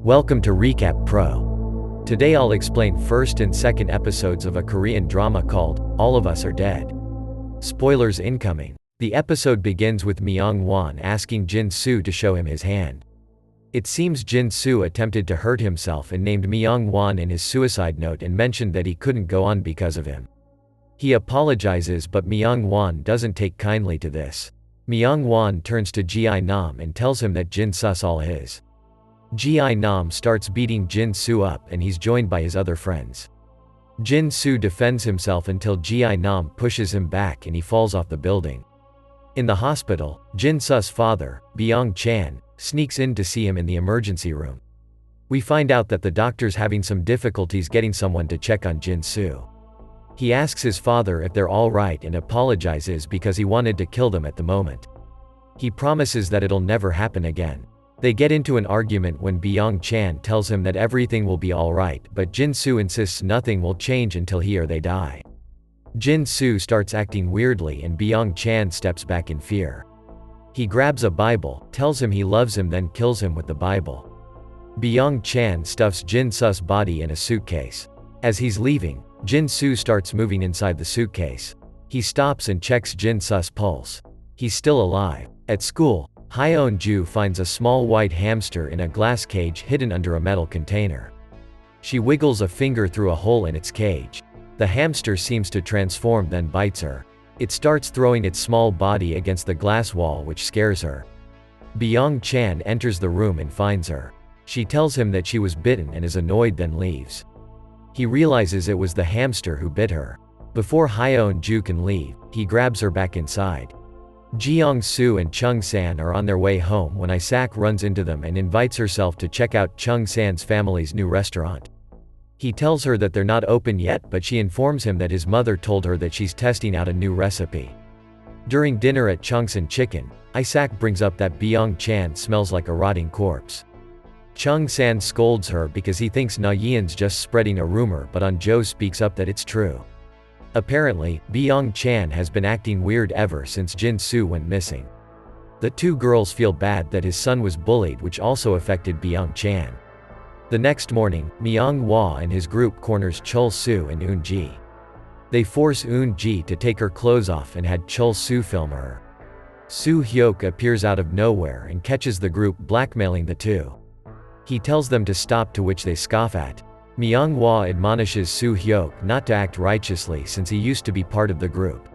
Welcome to Recap Pro. Today I'll explain first and second episodes of a Korean drama called All of Us Are Dead. Spoilers incoming. The episode begins with Myung-won asking Jin-soo to show him his hand. It seems Jin-soo attempted to hurt himself and named Myung-won in his suicide note and mentioned that he couldn't go on because of him. He apologizes, but Myung-won doesn't take kindly to this. Myung-won turns to Ji-nam and tells him that Jin-soo's all his. Ji-nam starts beating Jin-soo up and he's joined by his other friends. Jin-soo defends himself until Ji-nam pushes him back and he falls off the building. In the hospital, Jin-soo's father, Byung-chan, sneaks in to see him in the emergency room. We find out that the doctor's having some difficulties getting someone to check on Jin-soo. He asks his father if they're all right and apologizes because he wanted to kill them at the moment. He promises that it'll never happen again. They get into an argument when Byung-chan tells him that everything will be alright, but Jin-soo insists nothing will change until he or they die. Jin-soo starts acting weirdly and Byung-chan steps back in fear. He grabs a Bible, tells him he loves him, then kills him with the Bible. Byung-chan stuffs Jin-soo's body in a suitcase. As he's leaving, Jin-soo starts moving inside the suitcase. He stops and checks Jin-soo's pulse. He's still alive. At school, Hyeon-ju finds a small white hamster in a glass cage hidden under a metal container. She wiggles a finger through a hole in its cage. The hamster seems to transform, then bites her. It starts throwing its small body against the glass wall, which scares her. Byung-chan enters the room and finds her. She tells him that she was bitten and is annoyed, then leaves. He realizes it was the hamster who bit her. Before Hyeon-ju can leave, he grabs her back inside. Jeong-soo and Chung-san are on their way home when Isak runs into them and invites herself to check out Chung-san's family's new restaurant. He tells her that they're not open yet, but she informs him that his mother told her that she's testing out a new recipe. During dinner at Chung-san Chicken, Isak brings up that Byung-chan smells like a rotting corpse. Chung-san scolds her because he thinks Na-yeon's just spreading a rumor, but An-jo speaks up that it's true. Apparently, Byung-chan has been acting weird ever since Jin-soo went missing. The two girls feel bad that his son was bullied, which also affected Byung-chan. The next morning, Myung-won and his group corners Chul-soo and Eun-ji. They force Eun-ji to take her clothes off and had Chul-soo film her. Soo-hyuk appears out of nowhere and catches the group blackmailing the two. He tells them to stop, to which they scoff at. Myung-won admonishes Soo-hyuk not to act righteously since he used to be part of the group.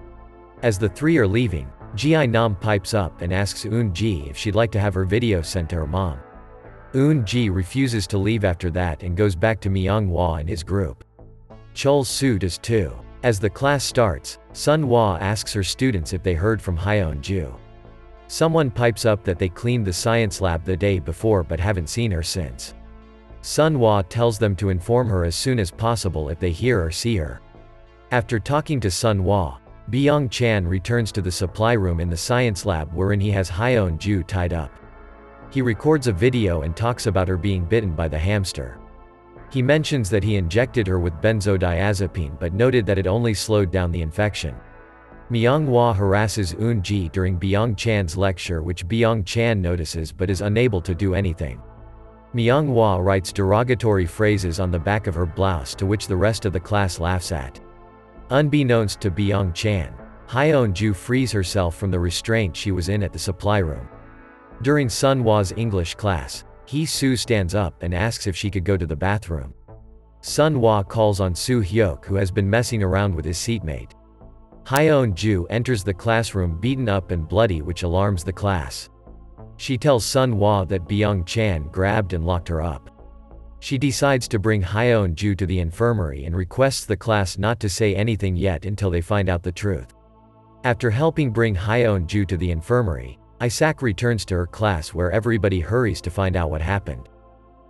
As the three are leaving, Ji-nam pipes up and asks Eun-ji if she'd like to have her video sent to her mom. Eun-ji refuses to leave after that and goes back to Myung-won and his group. Chul-soo does too. As the class starts, Sun-won asks her students if they heard from Hyeon-ju. Someone pipes up that they cleaned the science lab the day before but haven't seen her since. Sun-won tells them to inform her as soon as possible if they hear or see her. After talking to Sun-won, Byung-chan returns to the supply room in the science lab wherein he has Hyeon-ju tied up. He records a video and talks about her being bitten by the hamster. He mentions that he injected her with benzodiazepine but noted that it only slowed down the infection. Myung-won harasses Eun-ji during Byung-chan's lecture, which Byung-chan notices but is unable to do anything. Myung-won writes derogatory phrases on the back of her blouse, to which the rest of the class laughs at. Unbeknownst to Byung-chan, Hyeon-ju frees herself from the restraint she was in at the supply room. During Sun-won's English class, Hee-soo stands up and asks if she could go to the bathroom. Sun-won calls on Soo-hyuk, who has been messing around with his seatmate. Hyeon-ju enters the classroom beaten up and bloody, which alarms the class. She tells Sun-won that Byung-chan grabbed and locked her up. She decides to bring Hyeon-ju to the infirmary and requests the class not to say anything yet until they find out the truth. After helping bring Hyeon-ju to the infirmary, Isak returns to her class where everybody hurries to find out what happened.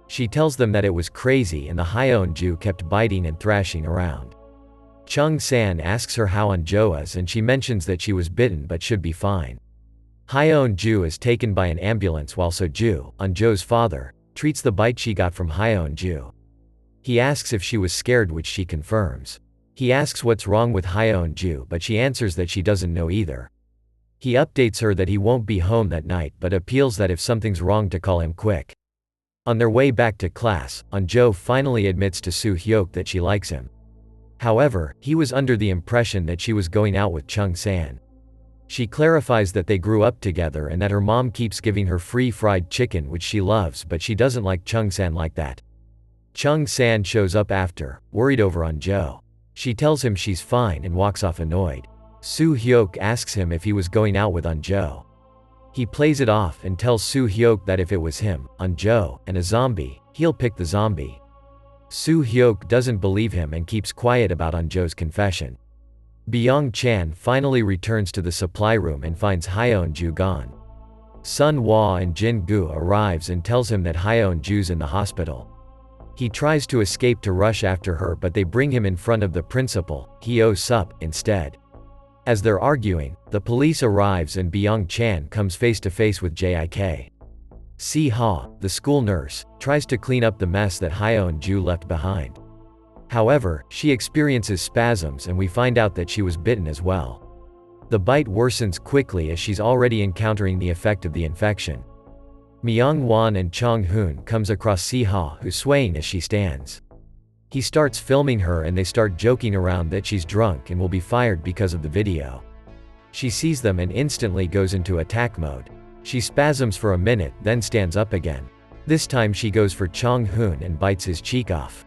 She tells them that it was crazy and the Hyeon-ju kept biting and thrashing around. Chung-san asks her how An-jo is and she mentions that she was bitten but should be fine. Hyeon-ju is taken by an ambulance while Seo-ju, An-jo's father, treats the bite she got from Hyeon-ju. He asks if she was scared, which she confirms. He asks what's wrong with Hyeon-ju, but she answers that she doesn't know either. He updates her that he won't be home that night but appeals that if something's wrong to call him quick. On their way back to class, Eunjo finally admits to Soo Hyuk that she likes him. However, he was under the impression that she was going out with Chung San. She clarifies that they grew up together and that her mom keeps giving her free fried chicken which she loves, but she doesn't like Chung San like that. Chung San shows up after, worried over Eunjo. She tells him she's fine and walks off annoyed. Soo Hyuk asks him if he was going out with Eunjo. He plays it off and tells Soo Hyuk that if it was him, Eunjo, and a zombie, he'll pick the zombie. Soo Hyuk doesn't believe him and keeps quiet about Eunjo's confession. Byung Chan finally returns to the supply room and finds Hyeon-ju gone. Sun Hwa and Jin Gu arrives and tells him that Hyeon-ju's in the hospital. He tries to escape to rush after her, but they bring him in front of the principal, Hyo Sup, instead. As they're arguing, the police arrives and Byung Chan comes face to face with JIK. Si Ha, the school nurse, tries to clean up the mess that Hyeon-ju left behind. However, she experiences spasms and we find out that she was bitten as well. The bite worsens quickly as she's already encountering the effect of the infection. Myung-won and Chong-hoon comes across Si Ha, who's swaying as she stands. He starts filming her and they start joking around that she's drunk and will be fired because of the video. She sees them and instantly goes into attack mode. She spasms for a minute, then stands up again. This time she goes for Chong-hoon and bites his cheek off.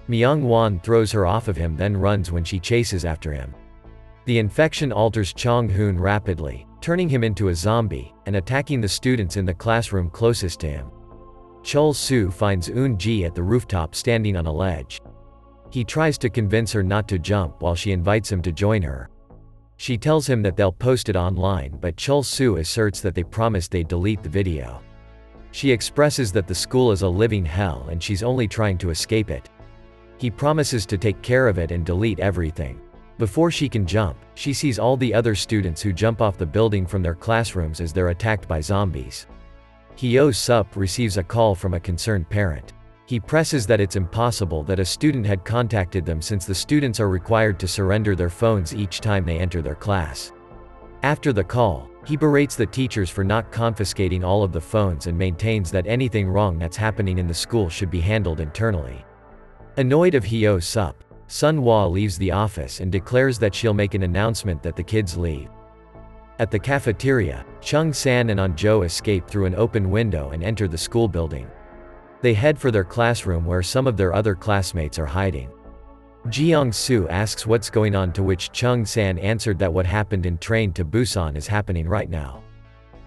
Myung-won throws her off of him, then runs when she chases after him. The infection alters Chong-hoon rapidly, turning him into a zombie, and attacking the students in the classroom closest to him. Chol-soo finds Eun-ji at the rooftop standing on a ledge. He tries to convince her not to jump while she invites him to join her. She tells him that they'll post it online, but Chol-soo asserts that they promised they'd delete the video. She expresses that the school is a living hell and she's only trying to escape it. He promises to take care of it and delete everything. Before she can jump, she sees all the other students who jump off the building from their classrooms as they're attacked by zombies. Hyo Sup receives a call from a concerned parent. He presses that it's impossible that a student had contacted them since the students are required to surrender their phones each time they enter their class. After the call, he berates the teachers for not confiscating all of the phones and maintains that anything wrong that's happening in the school should be handled internally. Annoyed of Hyo Sup, Sun Hwa leaves the office and declares that she'll make an announcement that the kids leave. At the cafeteria, Chung San and Eunjo escape through an open window and enter the school building. They head for their classroom where some of their other classmates are hiding. Jeong-soo asks what's going on, to which Chung San answered that what happened in Train to Busan is happening right now.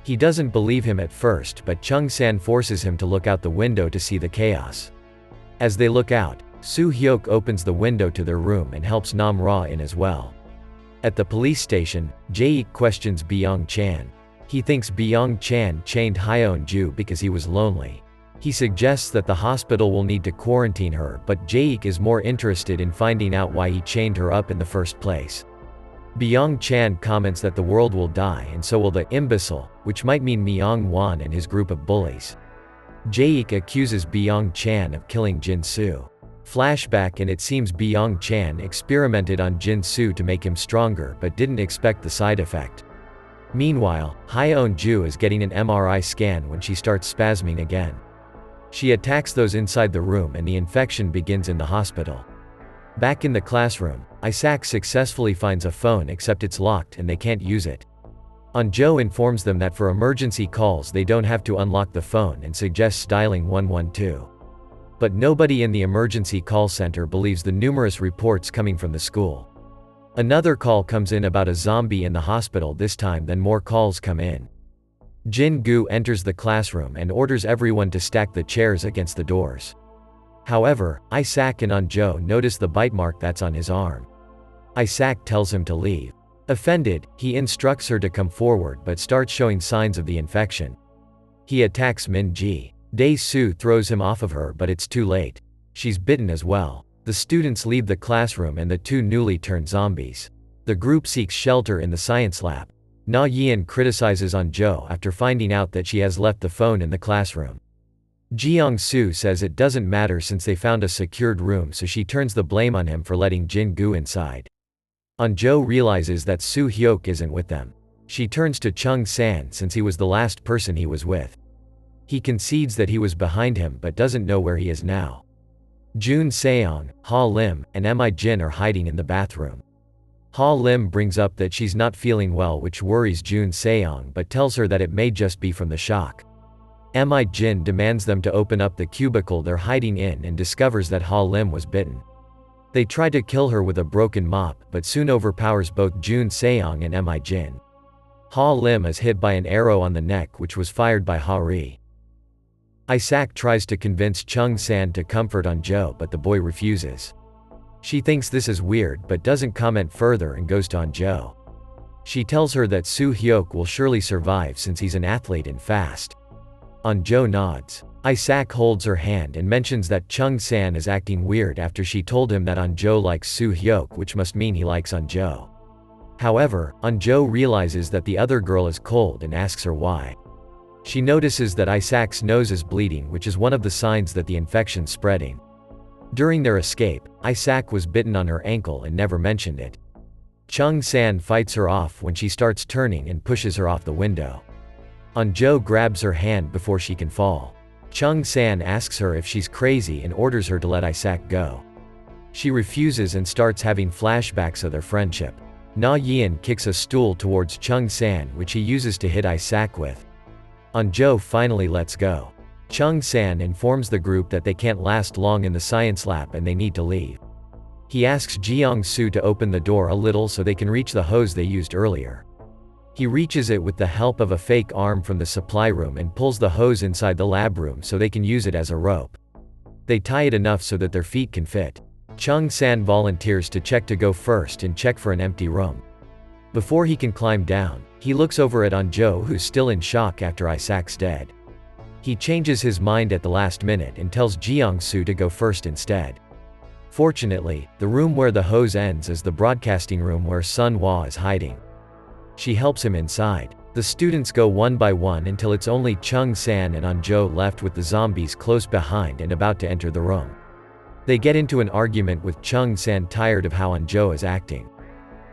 He doesn't believe him at first, but Chung San forces him to look out the window to see the chaos. As they look out, Soo Hyuk opens the window to their room and helps Nam Ra in as well. At the police station, Jae-ik questions Byung Chan. He thinks Byung Chan chained Hyeon-ju because he was lonely. He suggests that the hospital will need to quarantine her, but Jae-ik is more interested in finding out why he chained her up in the first place. Byung Chan comments that the world will die and so will the imbecile, which might mean Myung-won and his group of bullies. Jae-ik accuses Byung Chan of killing Jin-soo. Flashback, and it seems Byung Chan experimented on Jin-soo to make him stronger but didn't expect the side effect. Meanwhile, Hyeon-ju is getting an MRI scan when she starts spasming again. She attacks those inside the room and the infection begins in the hospital. Back in the classroom, Isaac successfully finds a phone, except it's locked and they can't use it. Eunjo informs them that for emergency calls they don't have to unlock the phone and suggests dialing 112. But nobody in the emergency call center believes the numerous reports coming from the school. Another call comes in about a zombie in the hospital this time, then more calls come in. Jin Gu enters the classroom and orders everyone to stack the chairs against the doors. However, Isaac and Eunjo notice the bite mark that's on his arm. Isaac tells him to leave. Offended, he instructs her to come forward but starts showing signs of the infection. He attacks Min-ji. Dae-soo throws him off of her, but it's too late. She's bitten as well. The students leave the classroom and the two newly turned zombies. The group seeks shelter in the science lab. Na-yeon criticizes Eunjo after finding out that she has left the phone in the classroom. Jeong-soo says it doesn't matter since they found a secured room, so she turns the blame on him for letting Jin-gu inside. Eunjo realizes that Soo Hyuk isn't with them. She turns to Chung San since he was the last person he was with. He concedes that he was behind him but doesn't know where he is now. Jun Seong, Ha Lim, and Mi Jin are hiding in the bathroom. Ha Lim brings up that she's not feeling well, which worries Jun Seong, but tells her that it may just be from the shock. Mi Jin demands them to open up the cubicle they're hiding in and discovers that Ha Lim was bitten. They try to kill her with a broken mop but soon overpowers both Jun Seong and Mi Jin. Ha Lim is hit by an arrow on the neck which was fired by Ha Ri. Isaac tries to convince Chung San to comfort Anjo, but the boy refuses. She thinks this is weird but doesn't comment further and goes to Anjo. She tells her that Soo Hyuk will surely survive since he's an athlete and fast. Anjo nods. Isaac holds her hand and mentions that Chung San is acting weird after she told him that Anjo likes Soo Hyuk, which must mean he likes Anjo. However, Anjo realizes that the other girl is cold and asks her why. She notices that Isaac's nose is bleeding, which is one of the signs that the infection's spreading. During their escape, Isaac was bitten on her ankle and never mentioned it. Chung San fights her off when she starts turning and pushes her off the window. Anjo grabs her hand before she can fall. Chung San asks her if she's crazy and orders her to let Isaac go. She refuses and starts having flashbacks of their friendship. Na Yin kicks a stool towards Chung San, which he uses to hit Isaac with. Anjo finally lets go. Chung San informs the group that they can't last long in the science lab and they need to leave. He asks Jeong Soo to open the door a little so they can reach the hose they used earlier. He reaches it with the help of a fake arm from the supply room and pulls the hose inside the lab room so they can use it as a rope. They tie it enough so that their feet can fit. Chung San volunteers to check to go first and check for an empty room. Before he can climb down, he looks over at Anjo, who's still in shock after Isaac's dead. He changes his mind at the last minute and tells Jeong Soo to go first instead. Fortunately, the room where the hose ends is the broadcasting room where Sun Hwa is hiding. She helps him inside. The students go one by one until it's only Chung San and Anjo left with the zombies close behind and about to enter the room. They get into an argument with Chung San, tired of how Anjo is acting.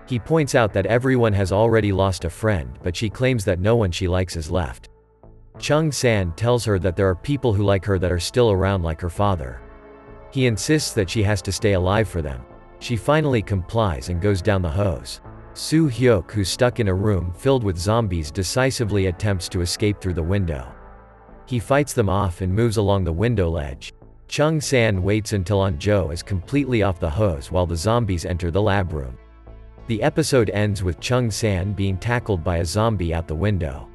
He points out that everyone has already lost a friend, but she claims that no one she likes is left. Chung San tells her that there are people who like her that are still around, like her father. He insists that she has to stay alive for them. She finally complies and goes down the hose. Soo Hyuk, who's stuck in a room filled with zombies, decisively attempts to escape through the window. He fights them off and moves along the window ledge. Chung San waits until Anjo is completely off the hose while the zombies enter the lab room. The episode ends with Chung San being tackled by a zombie out the window.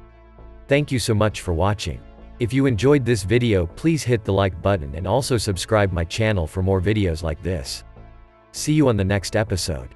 Thank you so much for watching. If you enjoyed this video, please hit the like button and also subscribe my channel for more videos like this. See you on the next episode.